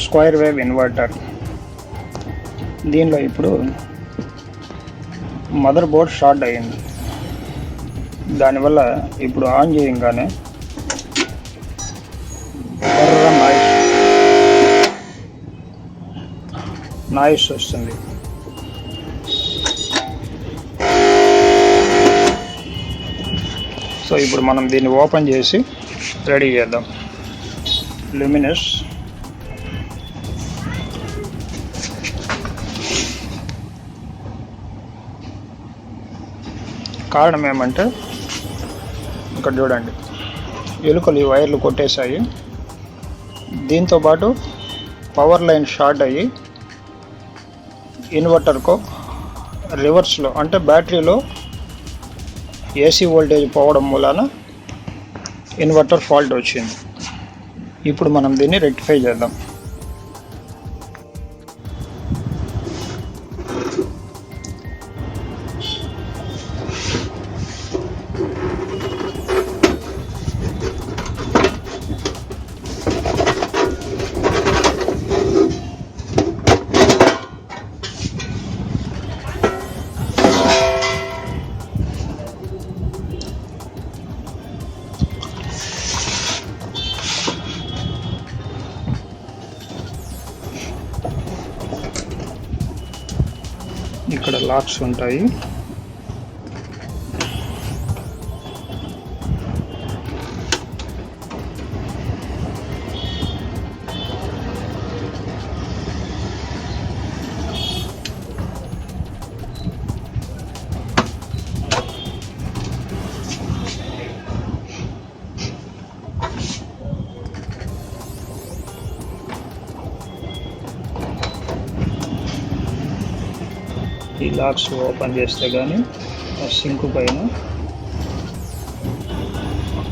Square wave inverter. దీనిలో ఇప్పుడు mother board short అయ్యింది. దానివల్ల ఇప్పుడు ఆన్ చేయగానే నాయిస్ వస్తుంది. సో ఇప్పుడు మనం దీన్ని ఓపెన్ చేసి రెడీ చేద్దాం. ల్యూమినస్ కారణం ఏమంటే ఇక్కడ చూడండి, ఎలుకలు ఈ వైర్లు కొట్టేశాయి. దీంతోపాటు పవర్ లైన్ షార్ట్ అయ్యి ఇన్వర్టర్కు రివర్స్లో అంటే బ్యాటరీలో ఏసీ వోల్టేజ్ పోవడం మూలాన ఇన్వర్టర్ ఫాల్ట్ వచ్చింది. ఇప్పుడు మనం దీన్ని రెక్టిఫై చేద్దాం. ఇక్కడ లాక్స్ ఉంటాయి. ఈ లాక్స్ ఓపెన్ చేస్తే కానీ ఆ సింక్ పైన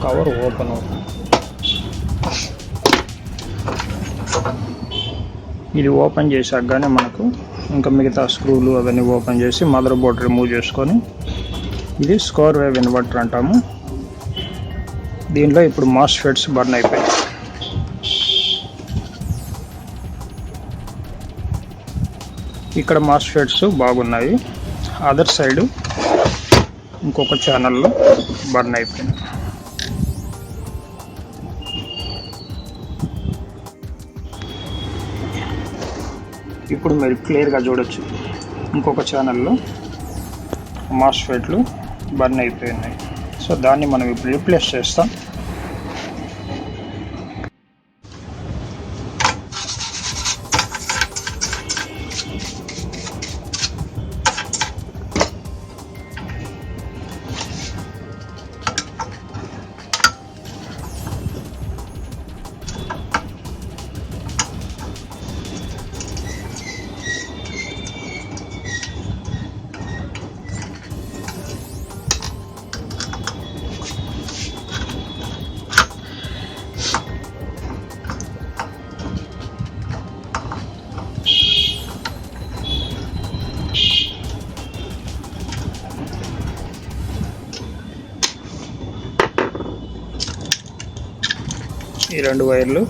కవర్ ఓపెన్ అవుతుంది. ఇది ఓపెన్ చేసాకగానే మనకు ఇంకా మిగతా స్క్రూలు అవన్నీ ఓపెన్ చేసి మదర్ బోర్డ్ రిమూవ్ చేసుకొని, ఇది స్క్వేర్ వేవ్ ఇన్వర్టర్ అంటాము. దీనిలో ఇప్పుడు మాస్ఫెట్స్ బర్న్ అయిపోయాయి. ఇక్కడ మాస్ఫెట్స్ బాగున్నాయి. అదర్ సైడ్ ఇంకొక ఛానల్లో బర్న్ అయిపోయింది. ఇప్పుడు మీరు క్లియర్గా చూడొచ్చు, ఇంకొక ఛానల్లో మాస్ఫెట్లు బర్న్ అయిపోయినాయి. సో దాన్ని మనం ఇప్పుడు రీప్లేస్ చేస్తాం. ఈ రెండు వైర్లు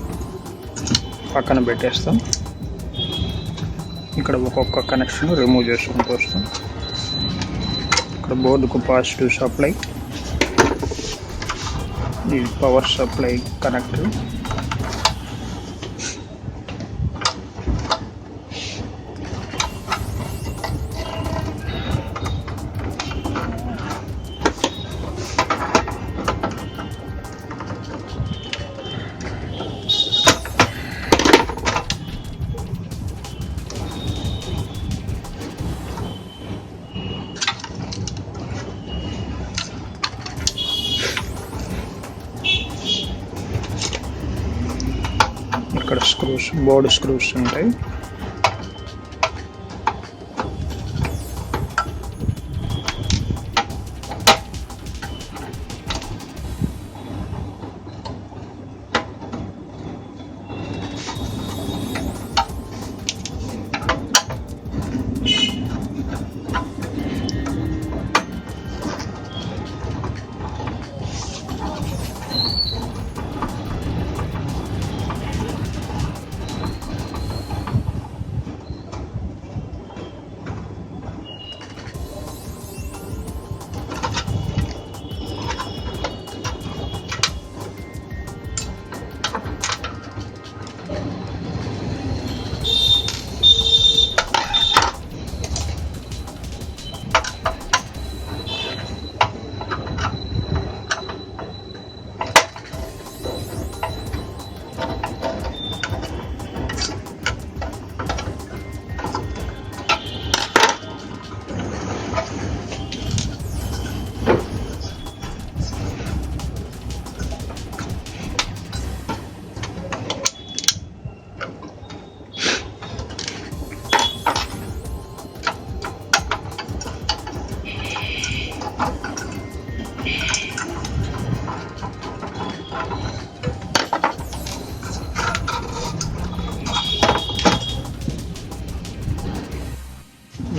పక్కన పెట్టేస్తాం. ఇక్కడ ఒక్కొక్క కనెక్షన్ రిమూవ్ చేసుకుంటూ వస్తాం. ఇక్కడ బోర్డుకు పాజిటివ్ సప్లై, ఈ పవర్ సప్లై కనెక్టర్, ఇక్కడ స్క్రూస్, బోర్డు స్క్రూస్ ఉంటాయి.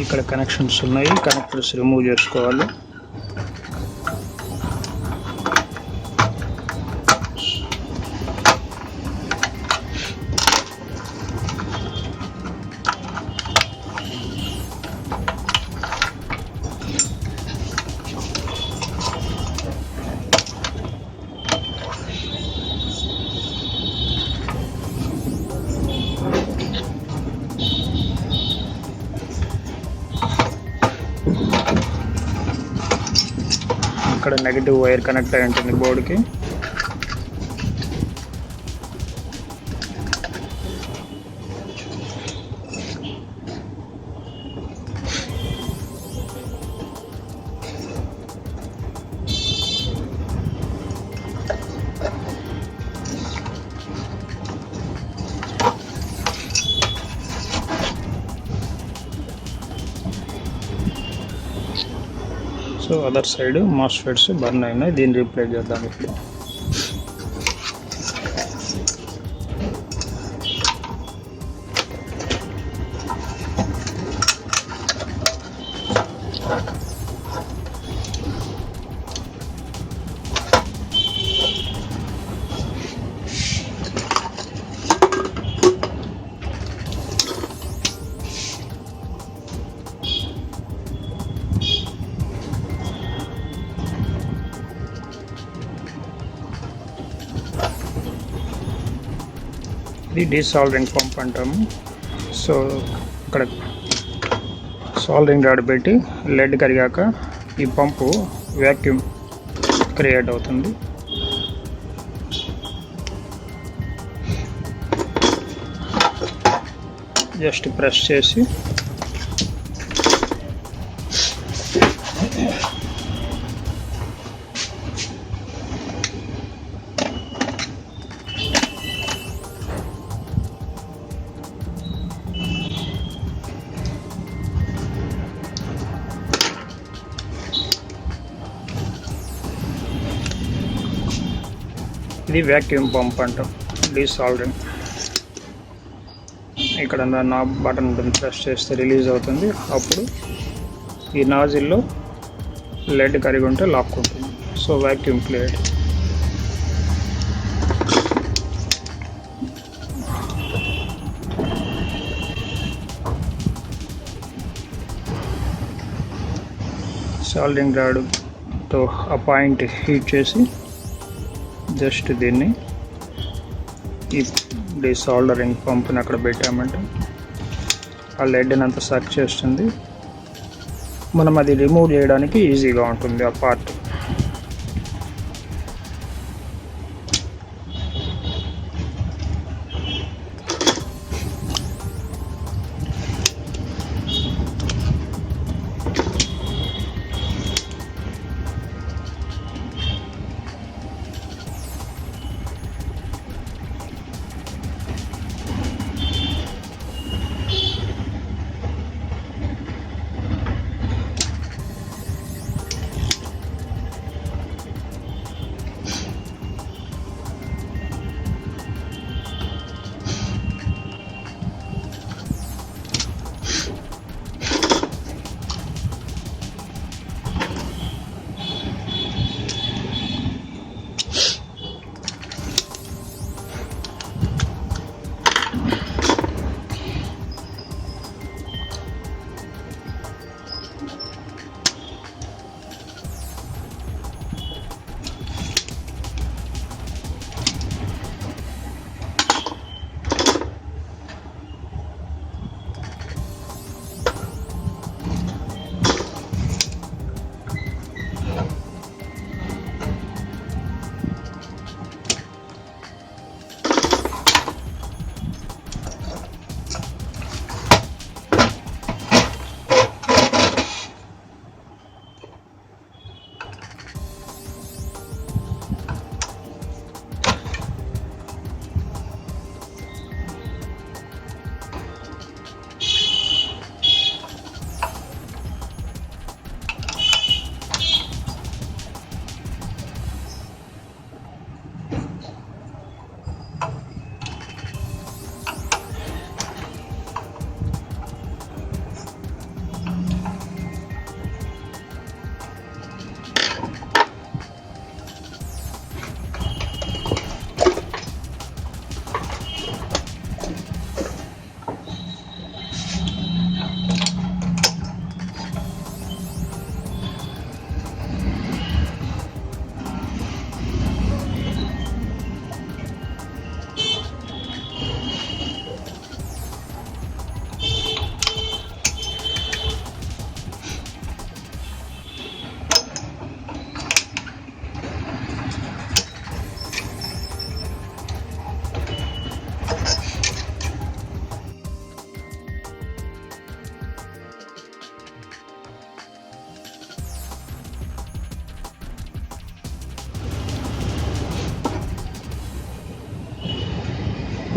ఇక్కడ కనెక్షన్స్ ఉన్నాయి, కనెక్టర్స్ రిమూవ్ చేసుకోవాలి. ఇక్కడ నెగిటివ్ వైర్ కనెక్ట్ అయి ఉంటుంది బోర్డుకి. So other side MOSFETs burn అయినాయి, దీన్ని రీప్లేస్ చేద్దాం ఇప్పుడు. ఇది డీసాల్డరింగ్ పంప్ అంటాము. సో ఇక్కడ సాల్డరింగ్ రాడ్ పెట్టి లెడ్ కరిగాక ఈ పంపు వ్యాక్యూమ్ క్రియేట్ అవుతుంది. జస్ట్ ప్రెస్ చేసి ఇది వ్యాక్యూమ్ పంప్ అంటాం, డీసాల్డరింగ్. ఇక్కడ నా బటన్ ఉంటుంది, ప్రెస్ చేస్తే రిలీజ్ అవుతుంది. అప్పుడు ఈ నాజిల్లో లెడ్ కరిగి ఉంటే లాక్ ఉంటుంది. So vacuum cleared. సాల్డరింగ్ రాడ్తో ఆ పాయింట్ హీట్ చేసి జస్ట్ దీన్ని ఈ డీసాల్డరింగ్ పంప్ని అక్కడ పెట్టామంటే ఆ లెడ్ని అంతా సక్ చేస్తుంది. మనం అది రిమూవ్ చేయడానికి ఈజీగా ఉంటుంది ఆ పార్ట్.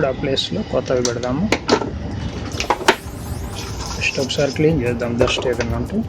ఇప్పుడు ఆ ప్లేస్లో కొత్తవి పెడదాము. ఫస్ట్ ఒకసారి క్లీన్ చేద్దాం డస్ట్ ఏదైనా ఉంటే.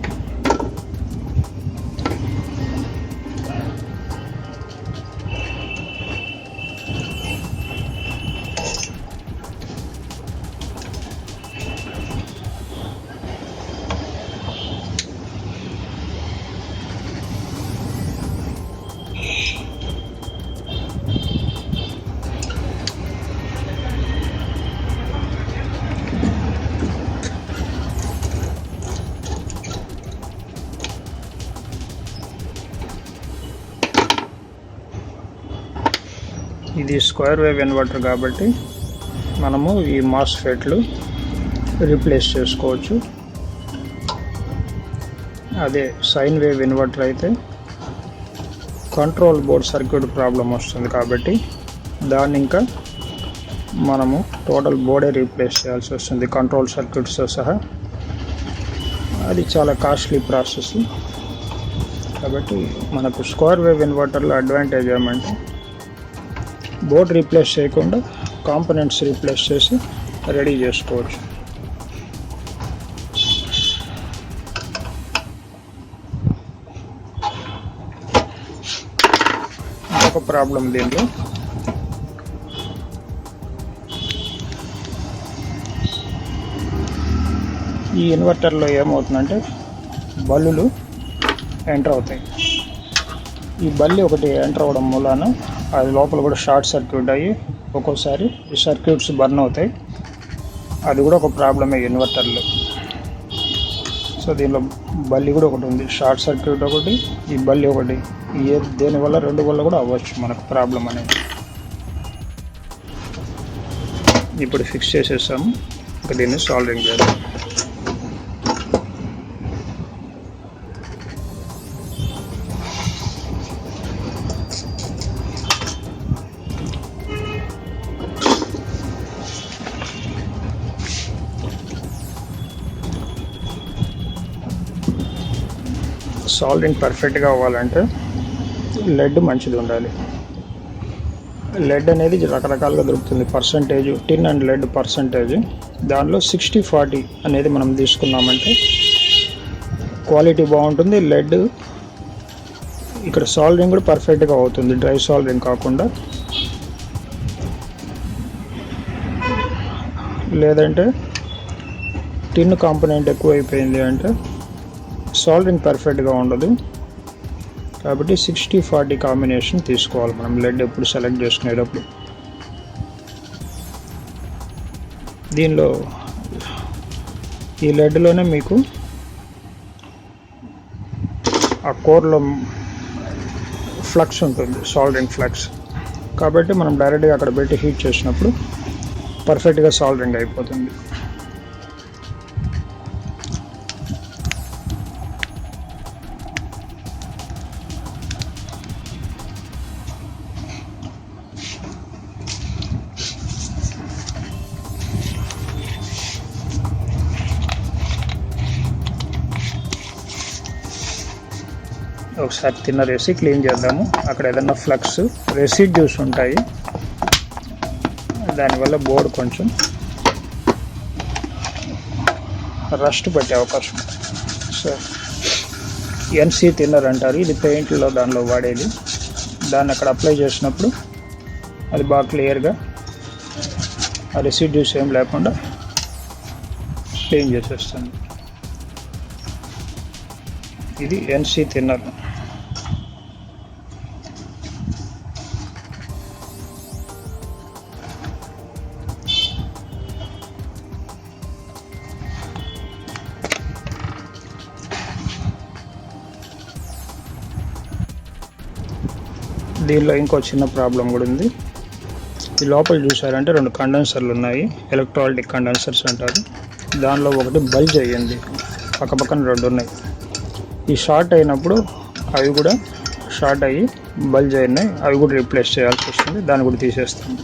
ఇది స్క్వేర్ వేవ్ ఇన్వర్టర్ కాబట్టి మనము ఈ మాస్ఫెట్లు రీప్లేస్ చేసుకోవచ్చు. అదే సైన్ వేవ్ ఇన్వర్టర్ అయితే కంట్రోల్ బోర్డ్ సర్క్యూట్ ప్రాబ్లం వస్తుంది కాబట్టి దాన్ని ఇంకా మనము టోటల్ బోర్డే రీప్లేస్ చేయాల్సి వస్తుంది కంట్రోల్ సర్క్యూట్స్తో సహా. అది చాలా కాస్ట్లీ ప్రాసెస్. కాబట్టి మనకు స్క్వేర్ వేవ్ ఇన్వర్టర్లో అడ్వాంటేజ్ ఏమంటే బోర్డ్ రీప్లేస్ చేయకుండా కాంపోనెంట్స్ రీప్లేస్ చేసి రెడీ చేసుకోవచ్చు. ఇంకొక ప్రాబ్లం దీంట్లో ఈ ఇన్వర్టర్లో ఏమవుతుందంటే బల్లులు ఎంటర్ అవుతాయి. ఈ బల్లి ఒకటి ఎంటర్ అవ్వడం మూలాన అది లోపల కూడా షార్ట్ సర్క్యూట్ అయ్యి ఒక్కోసారి ఈ సర్క్యూట్స్ బర్న్ అవుతాయి. అది కూడా ఒక ప్రాబ్లమే ఇన్వర్టర్లో. సో దీనిలో బల్లి కూడా ఒకటి ఉంది, షార్ట్ సర్క్యూట్ ఒకటి, ఈ బల్లి ఒకటి. దేనివల్ల రెండు వల్ల కూడా అవ్వచ్చు మనకు ప్రాబ్లం అనేది. ఇప్పుడు ఫిక్స్ చేసేసాము. ఇంకా దీన్ని సాల్వింగ్ చేద్దాం. సాల్వింగ్ పర్ఫెక్ట్గా అవ్వాలంటే లెడ్ మంచిది ఉండాలి. లెడ్ అనేది రకరకాలుగా దొరుకుతుంది percentage, tin and lead percentage. దానిలో 60-40 అనేది మనం తీసుకున్నామంటే క్వాలిటీ బాగుంటుంది. లెడ్ ఇక్కడ సాల్వింగ్ కూడా పర్ఫెక్ట్గా అవుతుంది, డ్రై సాల్వింగ్ కాకుండా. లేదంటే టిన్ కాంపోనెంట్ ఎక్కువైపోయింది అంటే సాల్వింగ్ పర్ఫెక్ట్గా ఉండదు. కాబట్టి 60-40 కాంబినేషన్ తీసుకోవాలి మనం లెడ్ ఎప్పుడు సెలెక్ట్ చేసుకునేటప్పుడు. దీనిలో ఈ లెడ్లోనే మీకు ఆ కోర్లో ఫ్లక్స్ ఉంటుంది, సాల్వింగ్ ఫ్లక్స్. కాబట్టి మనం డైరెక్ట్గా అక్కడ పెట్టి హీట్ చేసినప్పుడు పర్ఫెక్ట్గా సాల్వింగ్ అయిపోతుంది. ఒకసారి తిన్నర్ వేసి క్లీన్ చేద్దాము. అక్కడ ఏదన్నా ఫ్లక్స్ రెసిడ్యూస్ ఉంటాయి, దానివల్ల బోర్డు కొంచెం రస్ట్ పట్టే అవకాశం. సో ఎన్సీ తిన్నర్ అంటారు, ఇది పెయింట్లో దానిలో వాడేది. దాన్ని అక్కడ అప్లై చేసినప్పుడు అది బాగా క్లియర్గా ఆ రెసిడ్యూస్ ఏం లేకుండా క్లీన్ చేసేస్తుంది. ఇది ఎన్సీ తిన్నర్. దీనిలో ఇంకో చిన్న ప్రాబ్లం కూడా ఉంది. ఈ లోపల చూసారంటే 2 కండెన్సర్లు ఉన్నాయి, ఎలక్ట్రాలిటిక్ కండెన్సర్స్ అంటారు. దానిలో ఒకటి బల్జ్ అయ్యింది, పక్కపక్కన 2 ఉన్నాయి. ఈ షార్ట్ అయినప్పుడు అవి కూడా షార్ట్ అయ్యి బల్జ్ అయినాయి, అవి కూడా రీప్లేస్ చేయాల్సి వస్తుంది. దాన్ని కూడా తీసేస్తాం.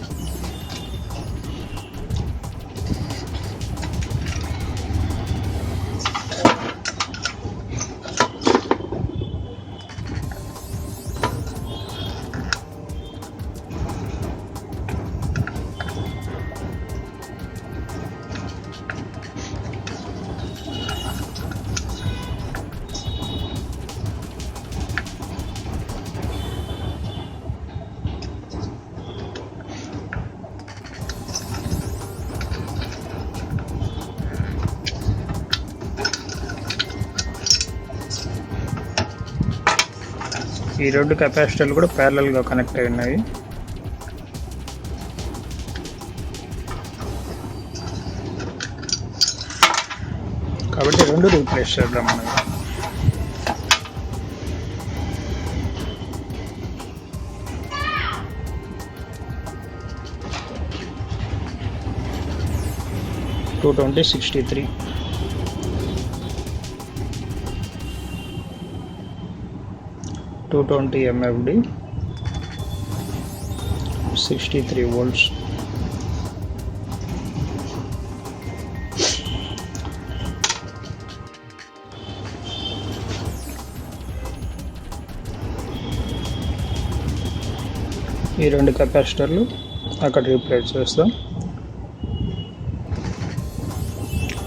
ఈ రెండు కెపాసిటర్లు కూడా ప్యారలల్గా కనెక్ట్ అయి ఉన్నాయి. కాబట్టి రెండు రీప్లేస్ చేద్దాం మనం. Two 63 220 MFD 63 volts. ఈ రెండు కెపాసిటర్లు అక్కడ రీప్లేస్ చేస్తాం.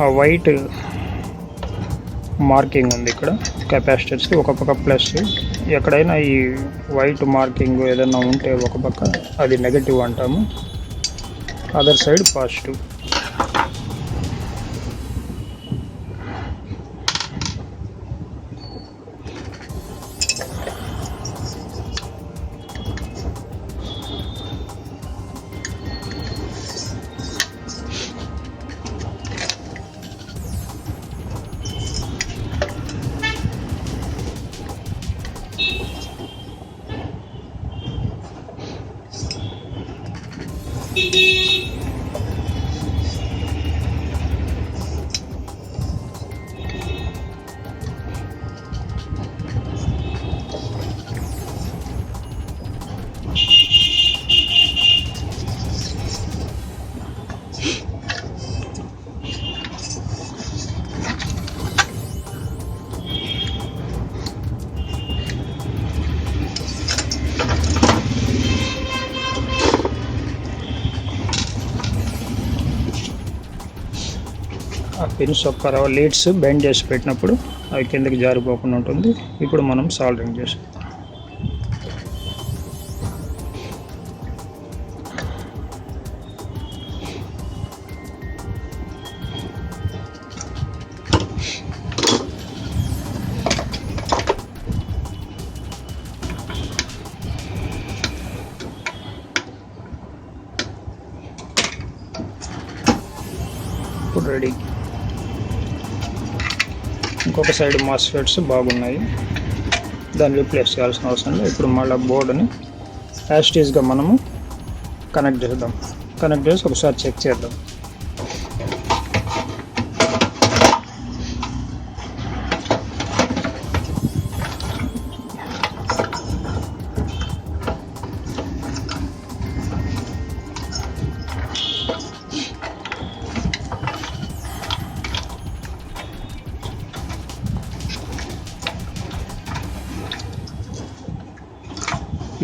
ఆ వైట్ మార్కింగ్ ఉంది ఇక్కడ కెపాసిటర్స్కి, ఒక పక్క ప్లస్. ఎక్కడైనా ఈ వైట్ మార్కింగ్ ఏదైనా ఉంటే ఒక పక్క అది నెగటివ్ అంటాము, అదర్ సైడ్ పాజిటివ్. ఆ పిన్స్ ఒక్క లీడ్స్ బెండ్ చేసి పెట్టినప్పుడు అవి కిందకి జారిపోకుండా ఉంటుంది. ఇప్పుడు మనం సాల్డరింగ్ చేసాం. ఇప్పుడు రెడీ. ఇంకొక సైడ్ మాస్ఫెట్స్ బాగున్నాయి, దాన్ని రీప్లేస్ చేయాల్సిన అవసరం లేదు. ఇప్పుడు మళ్ళీ బోర్డుని యాస్టీస్గా మనము కనెక్ట్ చేద్దాం. కనెక్ట్ చేసి ఒకసారి చెక్ చేద్దాం.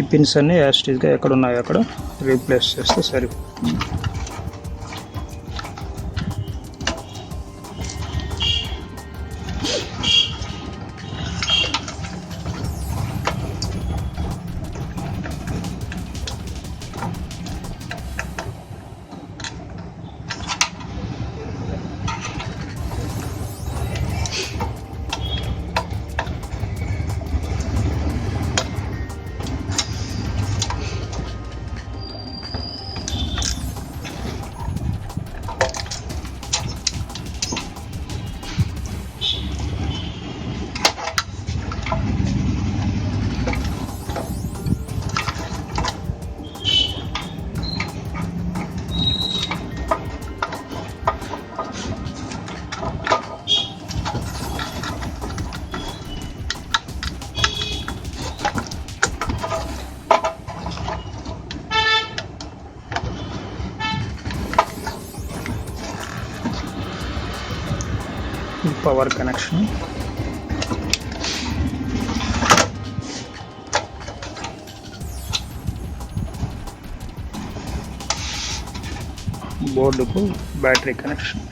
ఈ పిన్స్ అన్నీ యాస్టీస్గా ఎక్కడ ఉన్నాయో అక్కడ రీప్లేస్ చేస్తే సరి. పవర్ కనెక్షన్, బోర్డుకు బ్యాటరీ కనెక్షన్,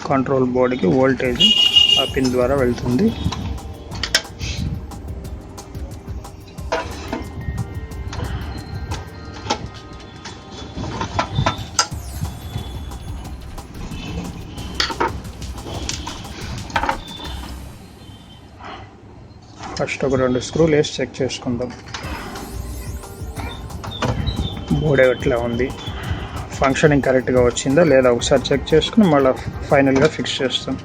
కంట్రోల్ బోర్డుకి వోల్టేజ్ ఆ పిన్ ద్వారా వెళ్తుంది. ఫస్ట్ ఒక 2 స్క్రూలు వేసి చెక్ చేసుకుందాం. బోర్డ్ ఎట్లా ఉంది, ఫంక్షనింగ్ కరెక్ట్గా వచ్చిందా లేదా ఒకసారి చెక్ చేసుకుని మళ్ళీ ఫైనల్గా ఫిక్స్ చేస్తాం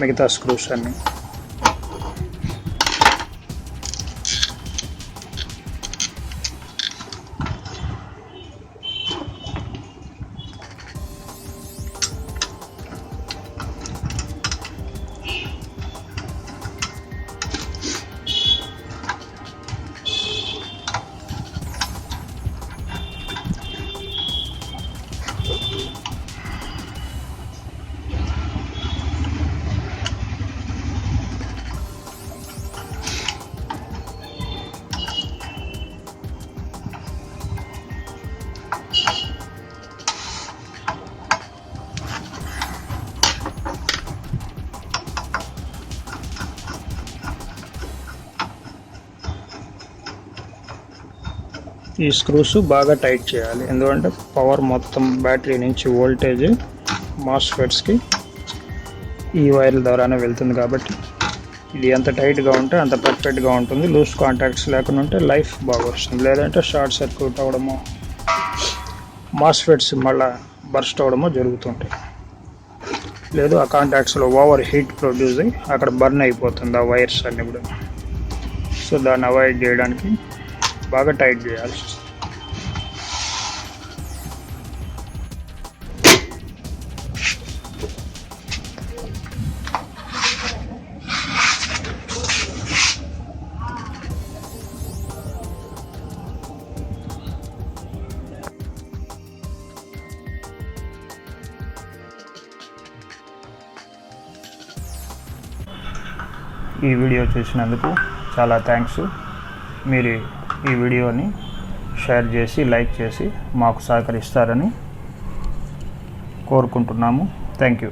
మిగతా స్క్రూస్ అన్నీ. ఈ స్క్రూస్ బాగా టైట్ చేయాలి, ఎందుకంటే పవర్ మొత్తం బ్యాటరీ నుంచి వోల్టేజ్ మాస్ఫెట్స్కి ఈ వైర్ల ద్వారానే వెళ్తుంది. కాబట్టి ఇది ఎంత టైట్గా ఉంటే అంత పర్ఫెక్ట్గా ఉంటుంది. లూజ్ కాంటాక్ట్స్ లేకుండా ఉంటే లైఫ్ బాగా వస్తుంది. లేదంటే షార్ట్ సర్క్యూట్ అవ్వడమో మాస్ఫెట్స్ మళ్ళీ బర్స్ట్ అవ్వడమో జరుగుతుంటాయి. లేదు ఆ కాంటాక్ట్స్లో ఓవర్ హీట్ ప్రొడ్యూస్ అయ్యి అక్కడ బర్న్ అయిపోతుంది ఆ వైర్స్ అన్నీ కూడా. సో దాన్ని అవాయిడ్ చేయడానికి బాగా టైట్ చేయాల్సి వస్తుంది. ఈ వీడియో చూసినందుకు చాలా థ్యాంక్స్. మీరు ఈ వీడియోని షేర్ చేసి లైక్ చేసి మాకు సహకరిస్తారని కోరుకుంటున్నాము. Thank you.